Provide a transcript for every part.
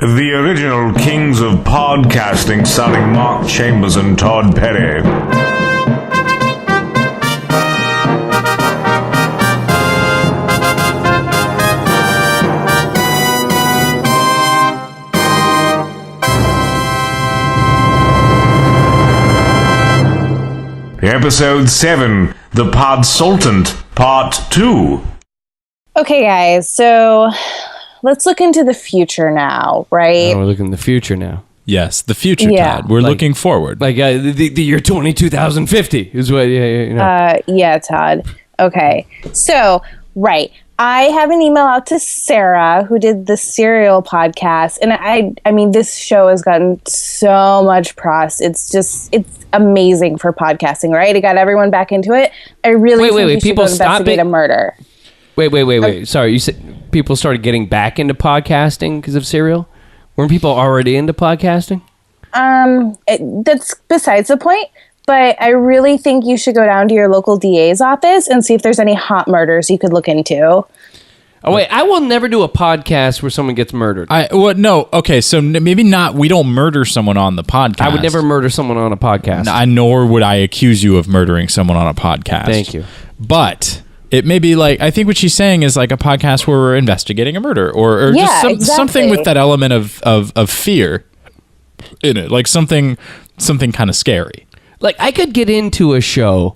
The original kings of podcasting, starring Mark Chambers and Todd Perry. Episode 7, The Podsultant, Part 2. Okay, guys, so let's look into the future now, right? Oh, we're looking in the future now. Yes, the future, Yeah. Todd. We're looking forward. Like the year 2050 is what, you know. Yeah, Todd. Okay, so, right. I have an email out to Sarah, who did the Serial podcast, and I mean, this show has gotten so much press. It's amazing for podcasting, right? It got everyone back into it. I really think you should go investigate a murder. Wait. Sorry, you said people started getting back into podcasting because of Serial? Weren't people already into podcasting? That's besides the point. But I really think you should go down to your local DA's office and see if there's any hot murders you could look into. Oh, wait. I will never do a podcast where someone gets murdered. No. Okay, so maybe not. We don't murder someone on the podcast. I would never murder someone on a podcast. Nor would I accuse you of murdering someone on a podcast. Thank you. But it may be like, I think what she's saying is like a podcast where we're investigating a murder or Yeah, just something with that element of fear in it, like something kind of scary. Like, I could get into a show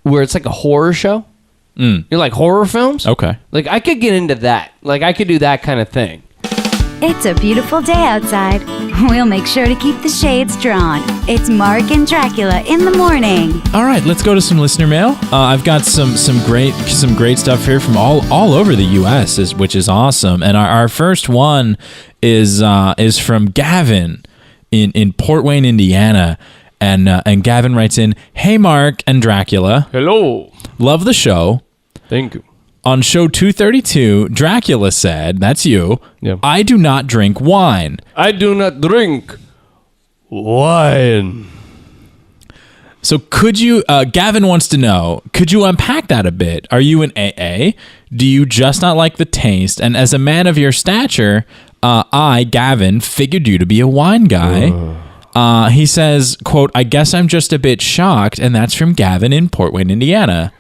where it's like a horror show. You know, like horror films? Okay. Like, I could get into that. Like, I could do that kind of thing. It's a beautiful day outside. We'll make sure to keep the shades drawn. It's Mark and Dracula in the morning. All right, let's go to some listener mail. I've got some great stuff here from all over the U.S., which is awesome. And our first one is from Gavin in Port Wayne, Indiana. And Gavin writes in, "Hey Mark and Dracula. Hello. Love the show. Thank you. On show 232, Dracula said," that's you, Yep. "I do not drink wine." I do not drink wine. So could you, Gavin wants to know, could you unpack that a bit? Are you an AA? Do you just not like the taste? And as a man of your stature, I, Gavin, figured you to be a wine guy. He says, quote, "I guess I'm just a bit shocked," and that's from Gavin in Port Wayne, Indiana.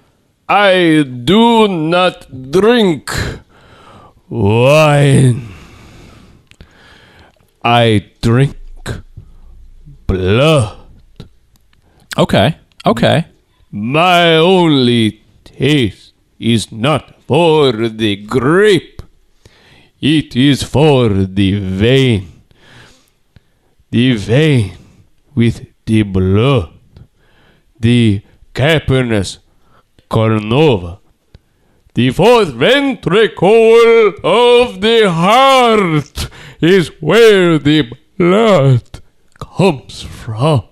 I do not drink wine. I drink blood. Okay. My only taste is not for the grape. It is for the vein. The vein with the blood. The cavernous carnova. The fourth ventricle of the heart is where the blood comes from.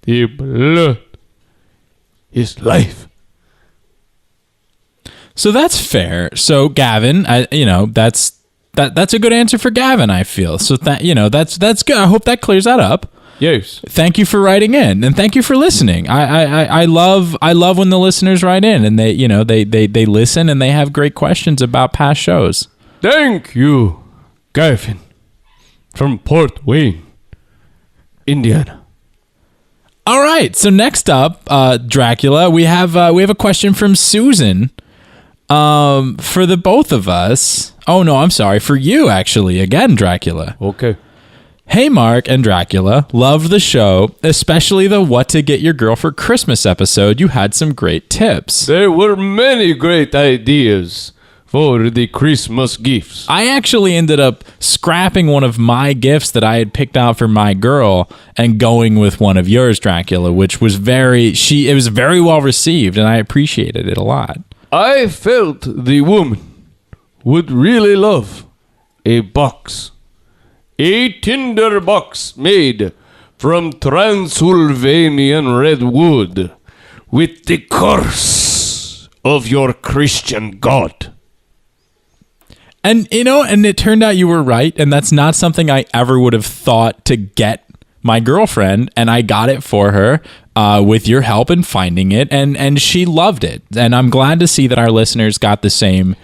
The blood is life. So that's fair. So Gavin, that's a good answer for Gavin, I feel. So that's good. I hope that clears that up. Yes. Thank you for writing in, and thank you for listening. I love when the listeners write in and they listen and they have great questions about past shows. Thank you, Gavin, from Port Wayne, Indiana. All right. So next up, Dracula, we have a question from Susan. For the both of us. Oh no, I'm sorry. For you, actually. Again, Dracula. Okay. Hey, Mark and Dracula. Loved the show, especially the What to Get Your Girl for Christmas episode. You had some great tips. There were many great ideas for the Christmas gifts. I actually ended up scrapping one of my gifts that I had picked out for my girl and going with one of yours, Dracula, which was it was very well received, and I appreciated it a lot. I felt the woman would really love a tinder box made from Transylvanian redwood with the curse of your Christian God. And, and it turned out you were right, and that's not something I ever would have thought to get my girlfriend, and I got it for her with your help in finding it, and she loved it. And I'm glad to see that our listeners got the same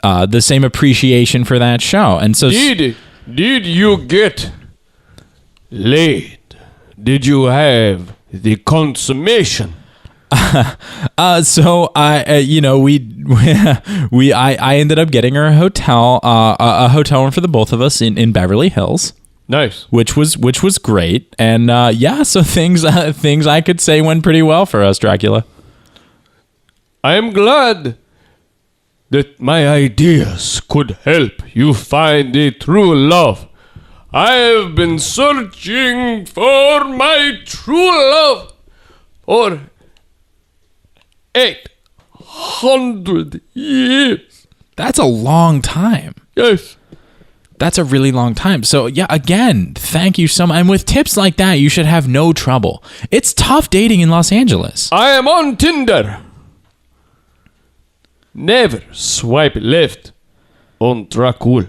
appreciation for that show. And so, Did you get laid? Did you have the consummation? So I ended up getting her a hotel room for the both of us in Beverly Hills. Nice. Which was great. And so things I could say went pretty well for us, Dracula. I am glad that my ideas could help you find a true love. I have been searching for my true love for 800 years. That's a long time. Yes. That's a really long time. So, yeah, again, thank you so much. And with tips like that, you should have no trouble. It's tough dating in Los Angeles. I am on Tinder. Never swipe left on Dracul.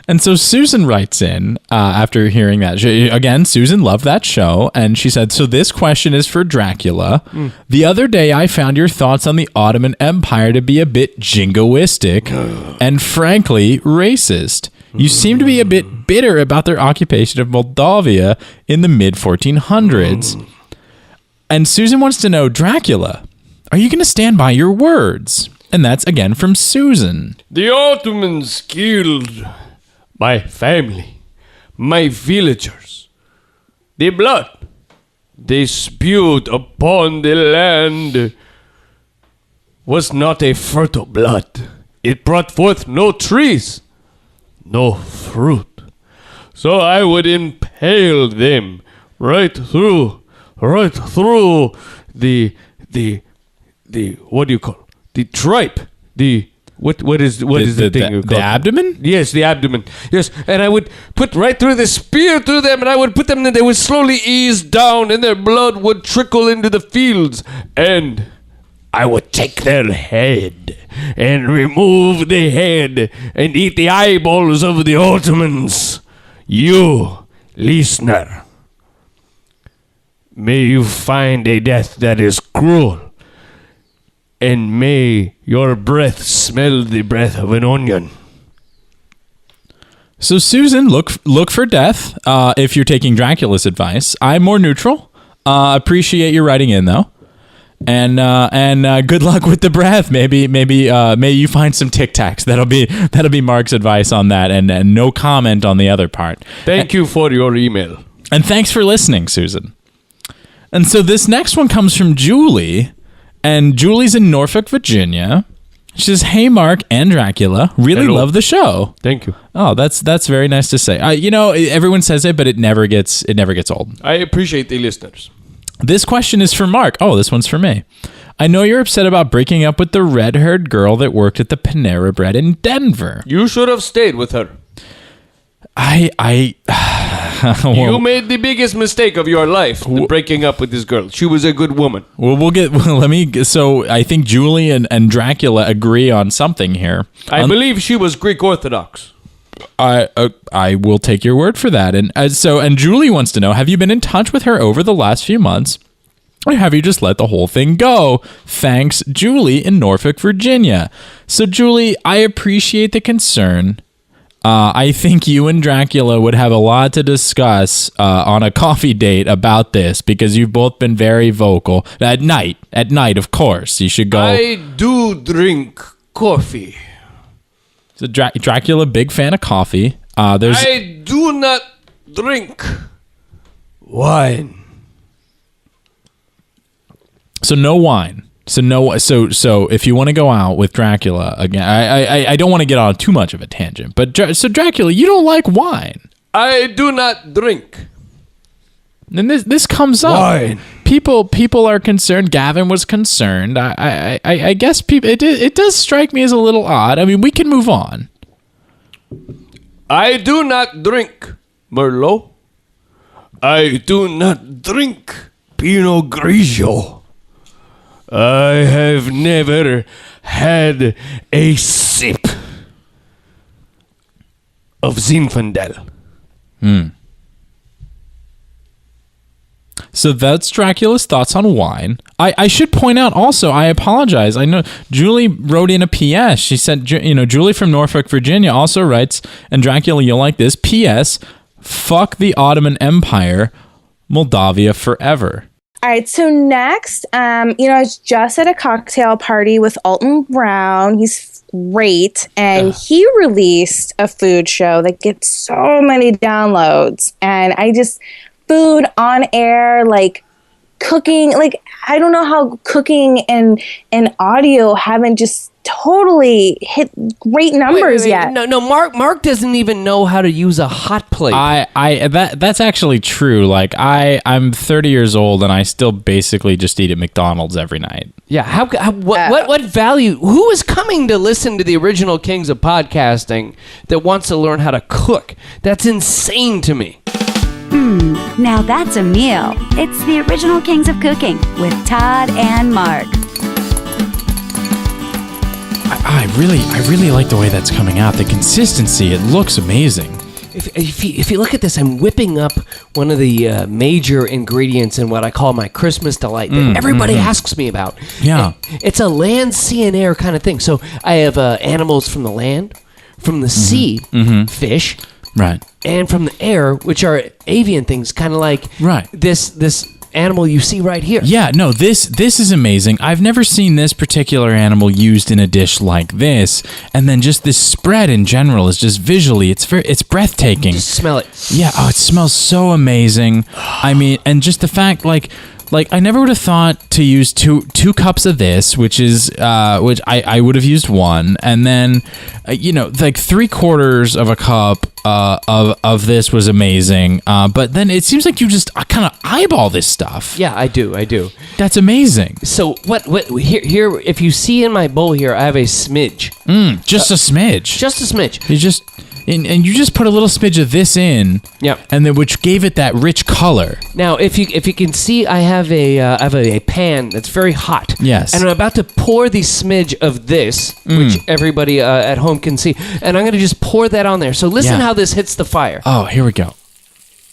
And so Susan writes in after hearing that. Again, Susan loved that show. And she said, so this question is for Dracula. The other day, I found your thoughts on the Ottoman Empire to be a bit jingoistic and frankly racist. You seem to be a bit bitter about their occupation of Moldavia in the mid-1400s. And Susan wants to know, Dracula, are you going to stand by your words? And that's, again, from Susan. The Ottomans killed my family, my villagers. The blood they spewed upon the land was not a fertile blood. It brought forth no trees, no fruit. So I would impale them right through the what do you call the tripe? What is the thing you call the abdomen? Yes, the abdomen. Yes, and I would put right through the spear through them, and I would put them, and they would slowly ease down, and their blood would trickle into the fields, and I would take their head and remove the head and eat the eyeballs of the Ottomans. You, listener, may you find a death that is cruel. And may your breath smell the breath of an onion. So Susan, look for death if you're taking Dracula's advice. I'm more neutral. Appreciate your writing in though, and good luck with the breath. Maybe may you find some Tic Tacs. That'll be Mark's advice on that, and no comment on the other part. Thank you for your email, and thanks for listening, Susan. And so this next one comes from Julie. And Julie's in Norfolk, Virginia. She says, "Hey, Mark and Dracula, really Hello. love the show." Thank you. Oh, that's very nice to say. Everyone says it, but it never gets old. I appreciate the listeners. This question is for Mark. Oh, this one's for me. I know you're upset about breaking up with the red-haired girl that worked at the Panera Bread in Denver. You should have stayed with her. You made the biggest mistake of your life, breaking up with this girl. She was a good woman. So I think Julie and Dracula agree on something here. I believe she was Greek Orthodox. I will take your word for that. And Julie wants to know, have you been in touch with her over the last few months? Or have you just let the whole thing go? Thanks, Julie in Norfolk, Virginia. So Julie, I appreciate the concern. I think you and Dracula would have a lot to discuss on a coffee date about this because you've both been very vocal. At night, of course. You should go. I do drink coffee. So Dracula, big fan of coffee. I do not drink wine. So no wine. So if you want to go out with Dracula again, I don't want to get on too much of a tangent, but so Dracula, you don't like wine. I do not drink. And this comes up. Wine. People are concerned. Gavin was concerned. I guess people. It does strike me as a little odd. I mean, we can move on. I do not drink Merlot. I do not drink Pinot Grigio. I have never had a sip of Zinfandel. So that's Dracula's thoughts on wine. I should point out also, I apologize. I know Julie wrote in a PS. She said, Julie from Norfolk, Virginia also writes, and Dracula, you'll like this, PS, fuck the Ottoman Empire, Moldavia forever. All right, so next, I was just at a cocktail party with Alton Brown. He's great, and he released a food show that gets so many downloads, and food on air, like cooking, like I don't know how cooking and audio haven't just totally hit great numbers yet. No, Mark doesn't even know how to use a hot plate. That's actually true. Like I'm 30 years old and I still basically just eat at McDonald's every night. Yeah, what value? Who is coming to listen to the original Kings of Podcasting that wants to learn how to cook? That's insane to me. Now that's a meal. It's the original Kings of Cooking with Todd and Mark. I really like the way that's coming out. The consistency, it looks amazing. If you look at this, I'm whipping up one of the major ingredients in what I call my Christmas delight that everybody asks me about. Yeah. It's a land, sea, and air kind of thing. So I have animals from the land, from the sea, fish, right, and from the air, which are avian things, kind of like this animal you see right here. Yeah, no, this is amazing. I've never seen this particular animal used in a dish like this, and then just this spread in general is just visually, it's breathtaking. Just smell it. Yeah, it smells so amazing. I mean, and just the fact, like I never would have thought to use two cups of this, which I would have used one, and then like 3/4 of a cup of this was amazing. But then it seems like you just kind of eyeball this stuff. Yeah, I do. That's amazing. So what here? If you see in my bowl here, I have a smidge. Just a smidge. Just a smidge. You just. And you just put a little smidge of this in, and then which gave it that rich color. Now, if you can see, I have a pan that's very hot. Yes, and I'm about to pour the smidge of this, which everybody at home can see, and I'm going to just pour that on there. So listen how this hits the fire. Oh, here we go.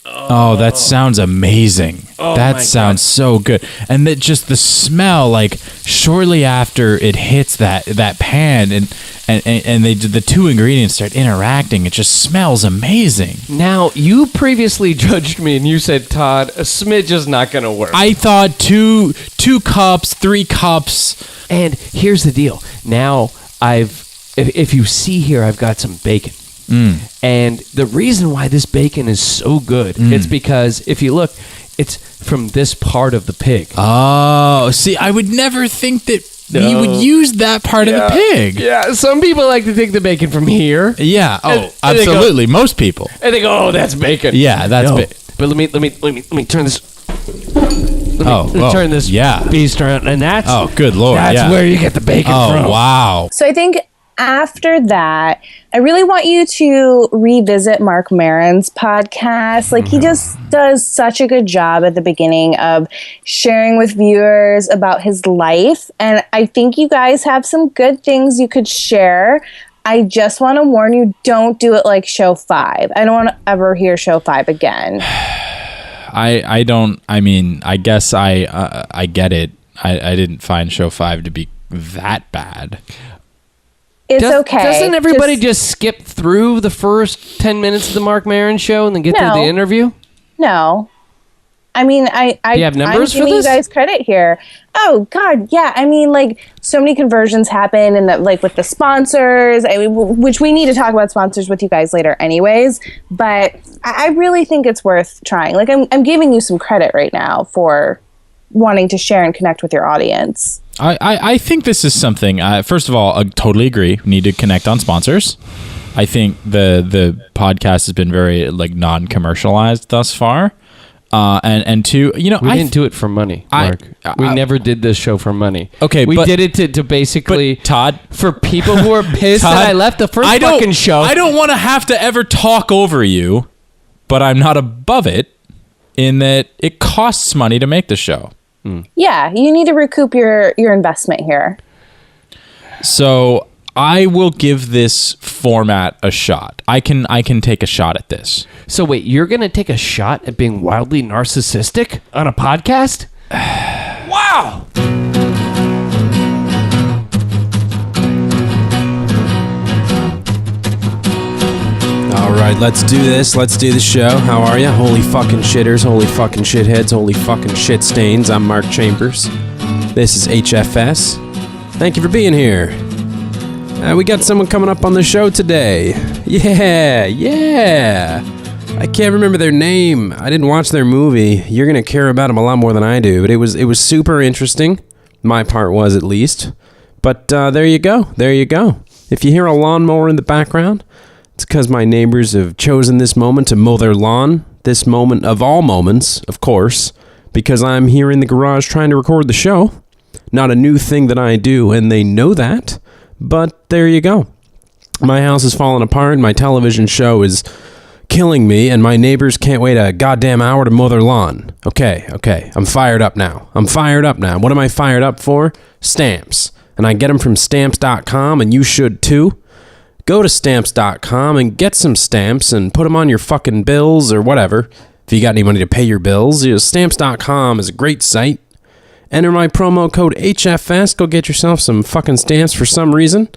Oh, that sounds amazing. That sounds so good. And that just the smell, like shortly after it hits that pan and the two ingredients start interacting, it just smells amazing. Now, you previously judged me and you said, Todd, a smidge is not going to work. I thought two cups, 3 cups. And here's the deal. Now, if you see here, I've got some bacon. And the reason why this bacon is so good, it's because if you look, it's from this part of the pig. Oh, see, I would never think that you would use that part of the pig. Yeah, some people like to take the bacon from here. Yeah, and absolutely, most people. And they go, oh, that's bacon. Yeah, that's bacon. But let me turn this. Let me turn this beast around, and that's good Lord, that's where you get the bacon from. Oh, wow. So I think after that, I really want you to revisit Mark Maron's podcast. Like, he just does such a good job at the beginning of sharing with viewers about his life. And I think you guys have some good things you could share. I just want to warn you, don't do it like show 5. I don't want to ever hear show 5 again. I don't, I mean, I guess I get it. I didn't find show 5 to be that bad. It's okay. Doesn't everybody just skip through the first 10 minutes of the Mark Maron show and then get to the interview? No. I mean, do you have numbers I'm giving you guys credit here. Oh, God, yeah. I mean, like, so many conversions happen, and like with the sponsors, which we need to talk about sponsors with you guys later anyways, but I really think it's worth trying. Like, I'm giving you some credit right now for wanting to share and connect with your audience. I think this is something, first of all, I totally agree. We need to connect on sponsors. I think the podcast has been very like non-commercialized thus far. And two, we didn't do it for money, Mark. We never did this show for money. Okay, we did it to basically, Todd, for people who are pissed that I left the first fucking show. I don't want to have to ever talk over you, but I'm not above it in that it costs money to make the show. Yeah, you need to recoup your investment here. So I will give this format a shot. I can take a shot at this. So wait, you're going to take a shot at being wildly narcissistic on a podcast? Wow! All right, let's do this. Let's do the show. How are you? Holy fucking shitters, holy fucking shitheads, holy fucking shit stains. I'm Mark Chambers. This is HFS. Thank you for being here. We got someone coming up on the show today. Yeah. I can't remember their name. I didn't watch their movie. You're going to care about them a lot more than I do. But it was super interesting. My part was, at least. But there you go. If you hear a lawnmower in the background, it's because my neighbors have chosen this moment to mow their lawn. This moment of all moments, of course, because I'm here in the garage trying to record the show. Not a new thing that I do, and they know that. But there you go. My house is falling apart. My television show is killing me, and my neighbors can't wait a goddamn hour to mow their lawn. Okay. I'm fired up now. What am I fired up for? Stamps. And I get them from stamps.com, and you should too. Go to stamps.com and get some stamps and put them on your fucking bills or whatever. If you got any money to pay your bills, stamps.com is a great site. Enter my promo code HFS. Go get yourself some fucking stamps for some reason.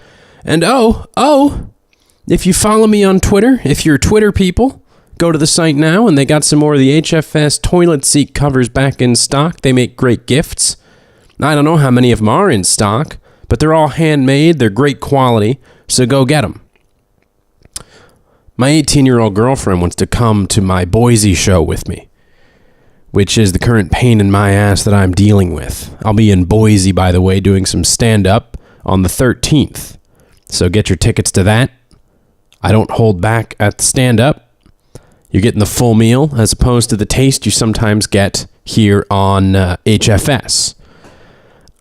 And if you follow me on Twitter, if you're Twitter people, go to the site now, and they got some more of the HFS toilet seat covers back in stock. They make great gifts. I don't know how many of them are in stock, but they're all handmade. They're great quality, so go get them. My 18-year-old girlfriend wants to come to my Boise show with me, which is the current pain in my ass that I'm dealing with. I'll be in Boise, by the way, doing some stand-up on the 13th. So get your tickets to that. I don't hold back at the stand-up. You're getting the full meal as opposed to the taste you sometimes get here on HFS.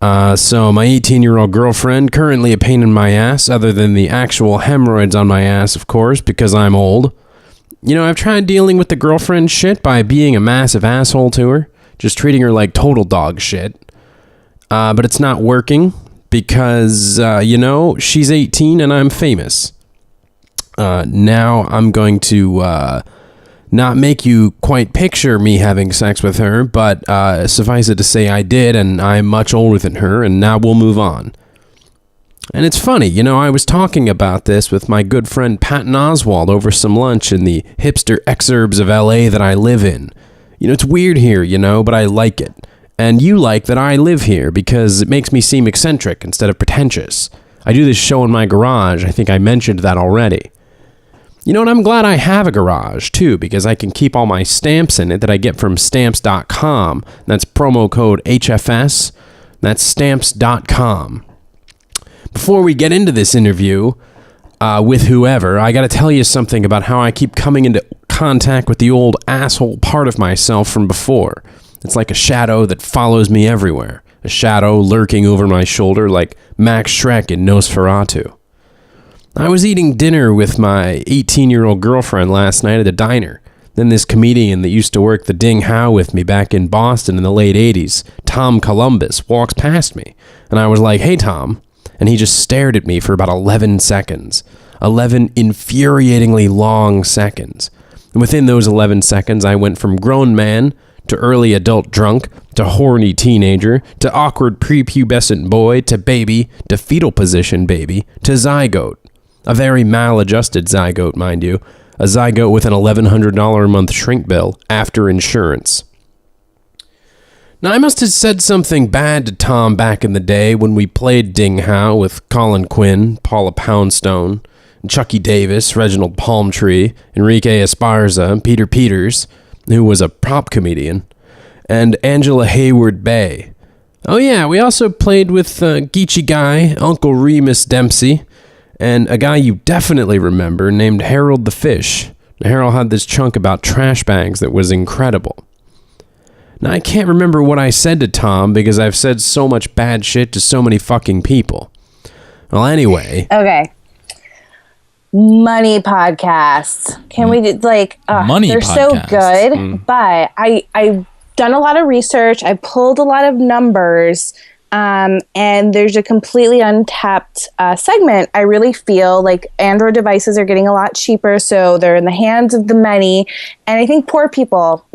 So my 18-year-old girlfriend, currently a pain in my ass, other than the actual hemorrhoids on my ass, of course, because I'm old. You know, I've tried dealing with the girlfriend shit by being a massive asshole to her, just treating her like total dog shit. But it's not working because, she's 18 and I'm famous. Now I'm going to not make you quite picture me having sex with her, but suffice it to say I did, and I'm much older than her, and now we'll move on. And it's funny, I was talking about this with my good friend Patton Oswalt over some lunch in the hipster exurbs of LA that I live in. It's weird here, but I like it. And you like that I live here because it makes me seem eccentric instead of pretentious. I do this show in my garage. I think I mentioned that already. And I'm glad I have a garage, too, because I can keep all my stamps in it that I get from stamps.com. That's promo code HFS. That's stamps.com. Before we get into this interview with whoever, I got to tell you something about how I keep coming into contact with the old asshole part of myself from before. It's like a shadow that follows me everywhere. A shadow lurking over my shoulder like Max Schreck in Nosferatu. I was eating dinner with my 18-year-old girlfriend last night at a diner. Then this comedian that used to work the Ding How with me back in Boston in the late 80s, Tom Columbus, walks past me. And I was like, "Hey, Tom." And he just stared at me for about 11 seconds. 11 infuriatingly long seconds. And within those 11 seconds, I went from grown man to early adult drunk to horny teenager to awkward prepubescent boy to baby to fetal position baby to zygote. A very maladjusted zygote, mind you. A zygote with an $1,100 a month shrink bill after insurance. Now, I must have said something bad to Tom back in the day when we played Ding How with Colin Quinn, Paula Poundstone, Chucky Davis, Reginald Palmtree, Enrique Esparza, Peter Peters, who was a prop comedian, and Angela Hayward Bay. Oh yeah, we also played with Geechee Guy, Uncle Remus Dempsey, and a guy you definitely remember named Harold the Fish. Harold had this chunk about trash bags that was incredible. Now, I can't remember what I said to Tom because I've said so much bad shit to so many fucking people. Well, anyway. Okay. Money podcasts. Can we do, money they're podcasts. So good, but I've done a lot of research. I pulled a lot of numbers And there's a completely untapped segment. I really feel like Android devices are getting a lot cheaper, so they're in the hands of the many. And I think poor people,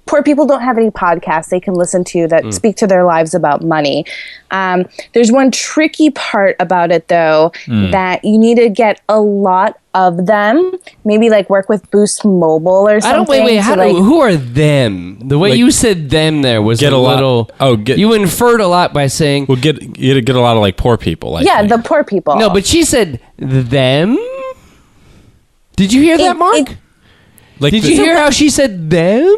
poor people don't have any podcasts they can listen to that speak to their lives about money. There's one tricky part about it, though, that you need to get a lot of them. Maybe like work with Boost Mobile or something. Who are them? The way you said them there was get a little. You inferred a lot by saying. Well, get a lot of like poor people. The poor people. No, but she said them. Did you hear that, Mark? Did you hear how she said them?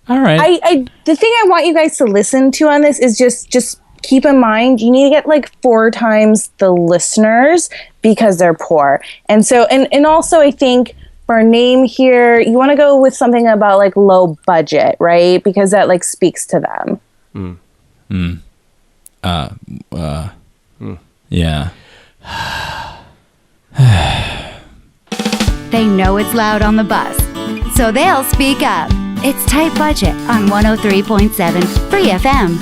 All right. The thing I want you guys to listen to on this is just keep in mind you need to get like 4 times the listeners because they're poor. And so and also I think for a name here, you want to go with something about like low budget, right? Because that like speaks to them. Yeah. They know it's loud on the bus, so they'll speak up. It's Tight Budget on 103.7 Free FM.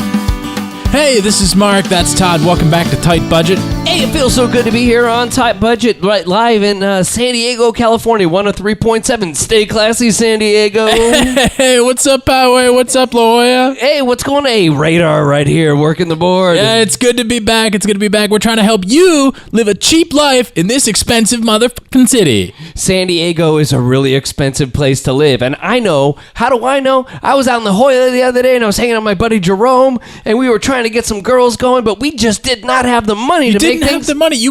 Hey, this is Mark. That's Todd. Welcome back to Tight Budget. Hey, it feels so good to be here on Tight Budget, right live in San Diego, California, 103.7. Stay classy, San Diego. Hey, what's up, Poway? What's up, La Jolla? Hey, what's going on? Hey, Radar right here, working the board. Yeah, it's good to be back. We're trying to help you live a cheap life in this expensive motherfucking city. San Diego is a really expensive place to live, and I know. How do I know? I was out in La Jolla the other day, and I was hanging out with my buddy Jerome, and we were trying to get some girls going, but we just did not have the money to make things. You didn't have the money. You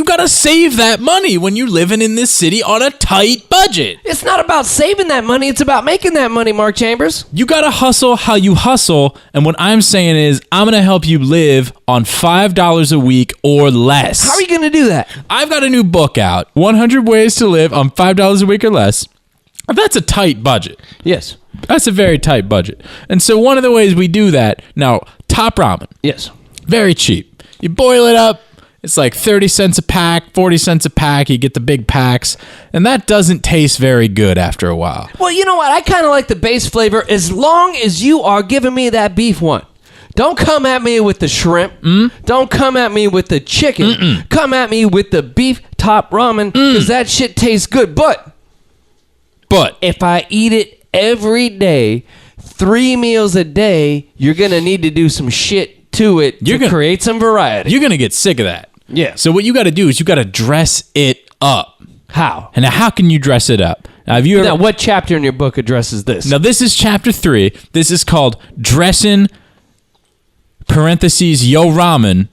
gotta save that money when you're living in this city on a tight budget. It's not about saving that money. It's about making that money, Mark Chambers. You gotta hustle how you hustle, and what I'm saying is I'm gonna help you live on $5 a week or less. How are you gonna do that? I've got a new book out, 100 Ways to Live on $5 a week or less. That's a tight budget. Yes. That's a very tight budget. And so one of the ways we do that, now, top ramen. Yes. Very cheap. You boil it up. It's like 30 cents a pack, 40 cents a pack. You get the big packs. And that doesn't taste very good after a while. Well, you know what? I kind of like the base flavor as long as you are giving me that beef one. Don't come at me with the shrimp. Don't come at me with the chicken. Come at me with the beef top ramen because that shit tastes good. But if I eat it every day, 3 meals a day, you're going to need to do some shit to it to create some variety. You're going to get sick of that. Yeah. So what you got to do is you got to dress it up. How? And now how can you dress it up? Now, what chapter in your book addresses this? Now, this is chapter 3. This is called Dressing, parentheses, Yo Ramen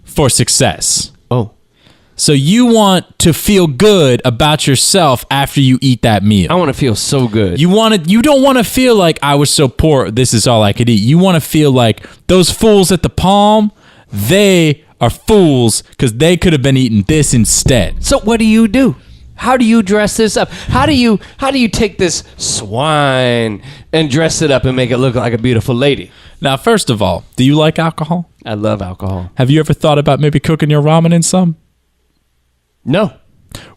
for Success. Oh. So you want to feel good about yourself after you eat that meal. I want to feel so good. You don't want to feel like I was so poor, this is all I could eat. You want to feel like those fools at the Palm, they are fools because they could have been eating this instead. So what do? How do you dress this up? How do you take this swine and dress it up and make it look like a beautiful lady? Now, first of all, do you like alcohol? I love alcohol. Have you ever thought about maybe cooking your ramen in some? No.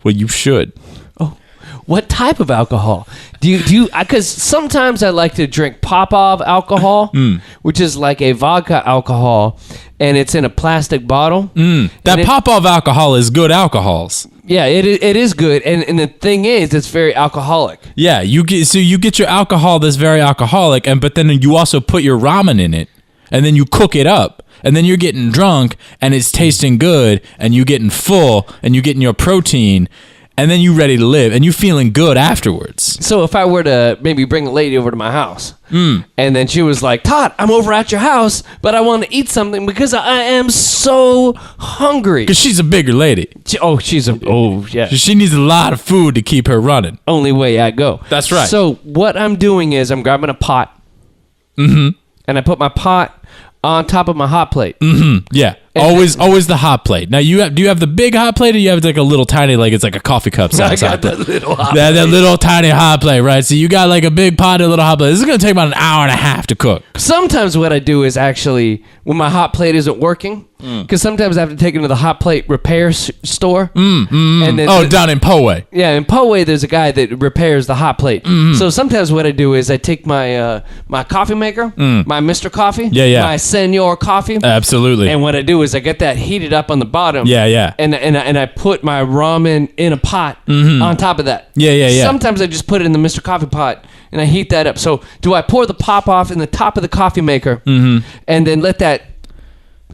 Well, you should. Oh, what type of alcohol? Do you? Because sometimes I like to drink Popov alcohol, which is like a vodka alcohol, and it's in a plastic bottle. That Popov alcohol is good alcohols. Yeah, it is good, and the thing is, it's very alcoholic. Yeah, you get your alcohol that's very alcoholic, but then you also put your ramen in it, and then you cook it up. And then you're getting drunk, and it's tasting good, and you're getting full, and you're getting your protein, and then you're ready to live, and you're feeling good afterwards. So if I were to maybe bring a lady over to my house, and then she was like, Todd, I'm over at your house, but I want to eat something because I am so hungry. Because she's a bigger lady. She needs a lot of food to keep her running. Only way I go. That's right. So what I'm doing is I'm grabbing a pot, and I put my pot on top of my hot plate. Yeah. Always the hot plate. Now do you have the big hot plate, or you have like a little tiny, like it's like a coffee cup size? I got that little hot that little tiny hot plate, right? So you got like a big pot and a little hot plate. This is gonna take about an hour and a half to cook. Sometimes what I do is actually, when my hot plate isn't working, because sometimes I have to take it to the hot plate repair store. And then Down in Poway. Yeah, in Poway, there's a guy that repairs the hot plate. So sometimes what I do is I take my my coffee maker, my Mr. Coffee, my Senor Coffee. Absolutely. And what I do is I get that heated up on the bottom. Yeah. And I put my ramen in a pot on top of that. Yeah. Sometimes I just put it in the Mr. Coffee pot and I heat that up. So do I pour the pop off in the top of the coffee maker and then let that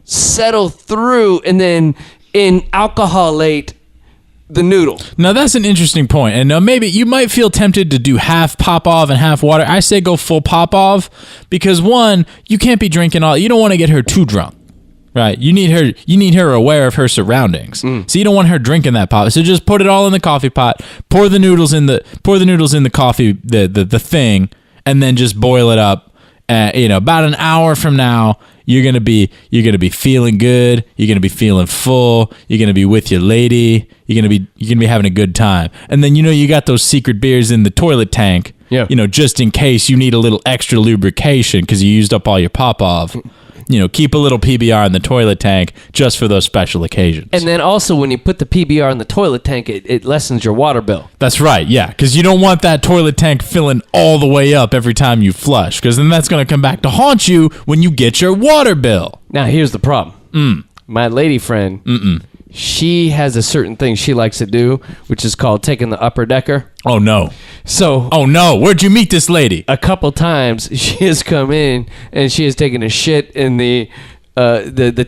settle through and then alcoholate the noodle? Now that's an interesting point. And maybe you might feel tempted to do half pop off and half water. I say go full pop off because one, you can't be drinking all. You don't want to get her too drunk. Right, you need her aware of her surroundings. So you don't want her drinking that pop. So just put it all in the coffee pot. Pour the noodles in the coffee the thing, and then just boil it up. About an hour from now, you're gonna be feeling good. You're gonna be feeling full. You're gonna be with your lady. You're gonna be having a good time. And then you got those secret beers in the toilet tank. Yeah. Just in case you need a little extra lubrication because you used up all your pop off. Keep a little PBR in the toilet tank just for those special occasions. And then also when you put the PBR in the toilet tank, it lessens your water bill. That's right, yeah, because you don't want that toilet tank filling all the way up every time you flush, because then that's going to come back to haunt you when you get your water bill. Now, here's the problem. My lady friend, she has a certain thing she likes to do, which is called taking the upper decker. Oh, no. Oh, no. Where'd you meet this lady? A couple times she has come in and she has taken a shit in the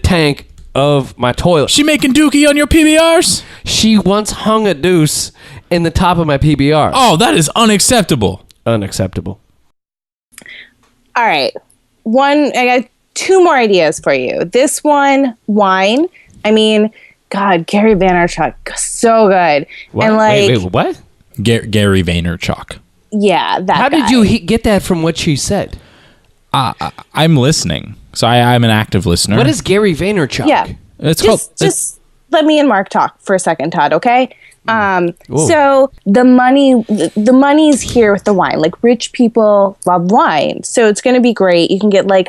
tank of my toilet. She making dookie on your PBRs? She once hung a deuce in the top of my PBR. Oh, that is unacceptable. Unacceptable. All right. I got 2 more ideas for you. This one, wine. I mean, God, Gary Vaynerchuk, so good. What? And wait, what? Gary Vaynerchuk. Yeah, that How guy. did you get that from what she said? I'm listening, so I'm an active listener. What is Gary Vaynerchuk? Yeah. Just let me and Mark talk for a second, Todd, okay? So the money's here with the wine. Like, rich people love wine. So it's going to be great. You can get like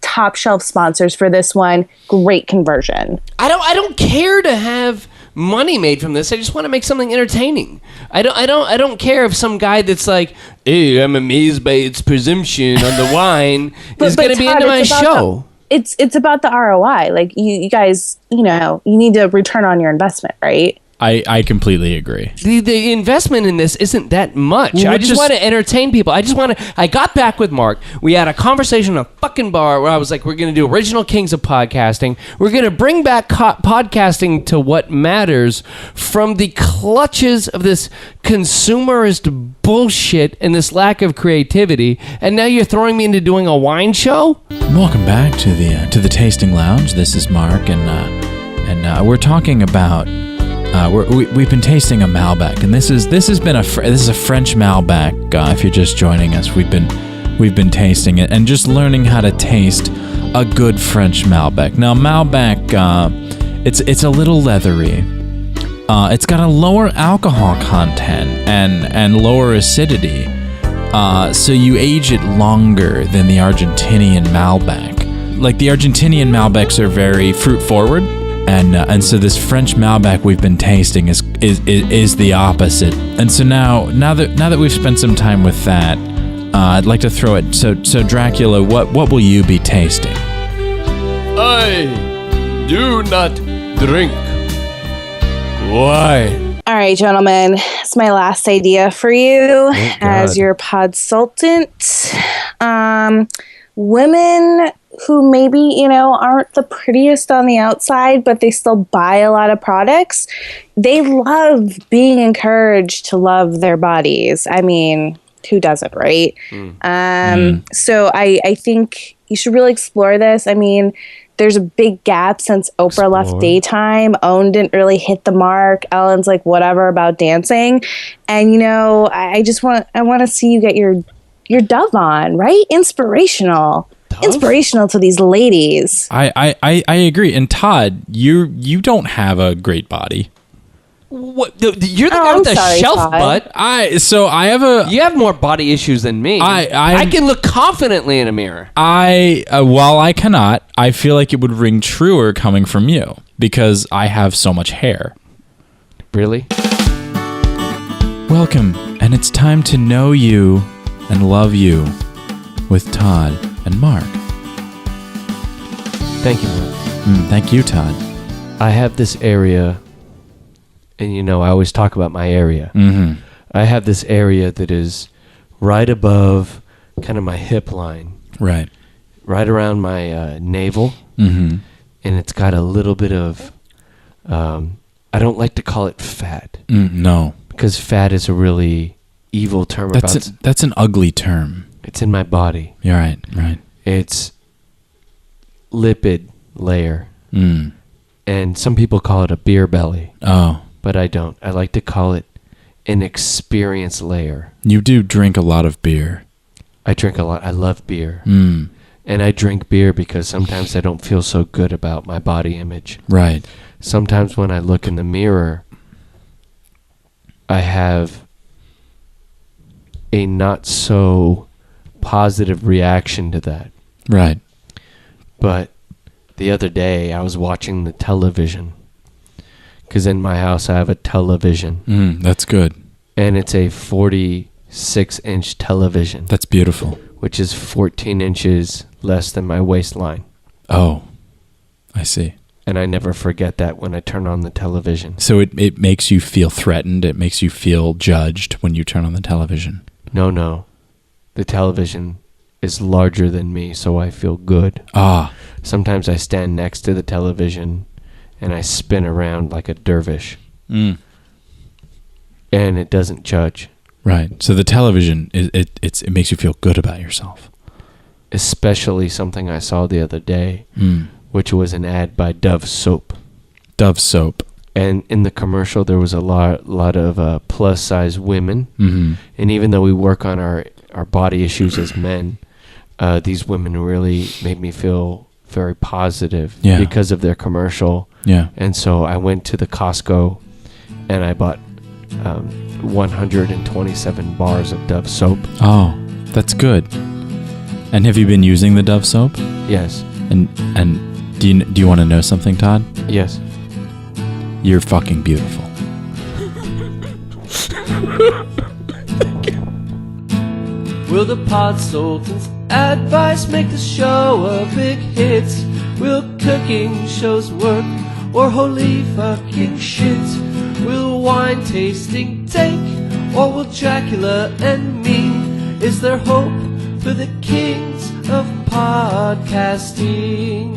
top shelf sponsors for this one. Great conversion. I don't care to have money made from this. I just want to make something entertaining. I don't care if some guy that's like, hey, I'm amazed by its presumption on the wine is going to be into my show. It's about the ROI. Like, you guys, you need to return on your investment, right? I completely agree. The investment in this isn't that much. I just want to entertain people. I got back with Mark. We had a conversation in a fucking bar where I was like, we're going to do Original Kings of Podcasting. We're going to bring back podcasting to what matters from the clutches of this consumerist bullshit and this lack of creativity. And now you're throwing me into doing a wine show? Welcome back to the Tasting Lounge. This is Mark, and we're talking about... We've been tasting a Malbec, and this is a French Malbec. If you're just joining us, we've been tasting it and just learning how to taste a good French Malbec. Now, Malbec, it's a little leathery. It's got a lower alcohol content and lower acidity. So you age it longer than the Argentinian Malbec. Like, the Argentinian Malbecs are very fruit forward. And so this French Malbec we've been tasting is the opposite. And so now that we've spent some time with that, I'd like to throw it. So Dracula, what will you be tasting? I do not drink wine. All right, gentlemen, it's my last idea for you as your Podsultant. Women who maybe, aren't the prettiest on the outside, but they still buy a lot of products. They love being encouraged to love their bodies. I mean, who doesn't, right? So I think you should really explore this. I mean, there's a big gap since Oprah left daytime. Owen didn't really hit the mark. Ellen's like, whatever about dancing. And, I want to see you get your Dove on, right? Inspirational. inspirational to these ladies. I agree. And Todd, you don't have a great body. What? You're the guy I'm with the sorry, shelf Todd. butt. You You have more body issues than me. I can look confidently in a mirror. While I cannot, I feel like it would ring truer coming from you because I have so much hair. Really? Welcome, and it's time to know you and love you with Todd and Mark. Thank you, Mark. Thank you, Todd. I have this area, and I always talk about my area. Mm-hmm. I have this area that is right above kind of my hip line, Right. right around my navel, Mm-hmm. and it's got a little bit of, I don't like to call it fat, No. because fat is a really evil term. That's an ugly term. It's in my body. You're right. Right. It's lipid layer, Mm. and some people call it a beer belly, Oh. but I don't. I like to call it an experience layer. You do drink a lot of beer. I drink a lot. I love beer. Mm. And I drink beer because sometimes I don't feel so good about my body image. Right. Sometimes when I look in the mirror, I have a not so positive reaction to that. Right. But the other day I was watching the television, because in my house I have a television, That's good. and it's a 46-inch television, That's beautiful. which is 14 inches less than my waistline. Oh, I see. And I never forget that when I turn on the television. So it makes you feel threatened. It makes you feel judged when you turn on the television. No. The television is larger than me, so I feel good. Ah, Sometimes I stand next to the television and I spin around like a dervish, and it doesn't judge. right. So the television, it makes you feel good about yourself. Especially something I saw the other day, which was an ad by Dove soap. Dove soap. And in the commercial, there was a lot of plus-size women. Mm-hmm. And even though we work on our body issues as men, these women really made me feel very positive because of their commercial. Yeah. And so I went to the Costco and I bought 127 bars of Dove soap. Oh, that's good. And have you been using the Dove soap? Yes. And do you want to know something, Todd? Yes. You're fucking beautiful. Will the Podsultant's advice make the show a big hit? Will cooking shows work or holy fucking shit? Will wine tasting take or will Dracula and me? Is there hope for the kings of podcasting?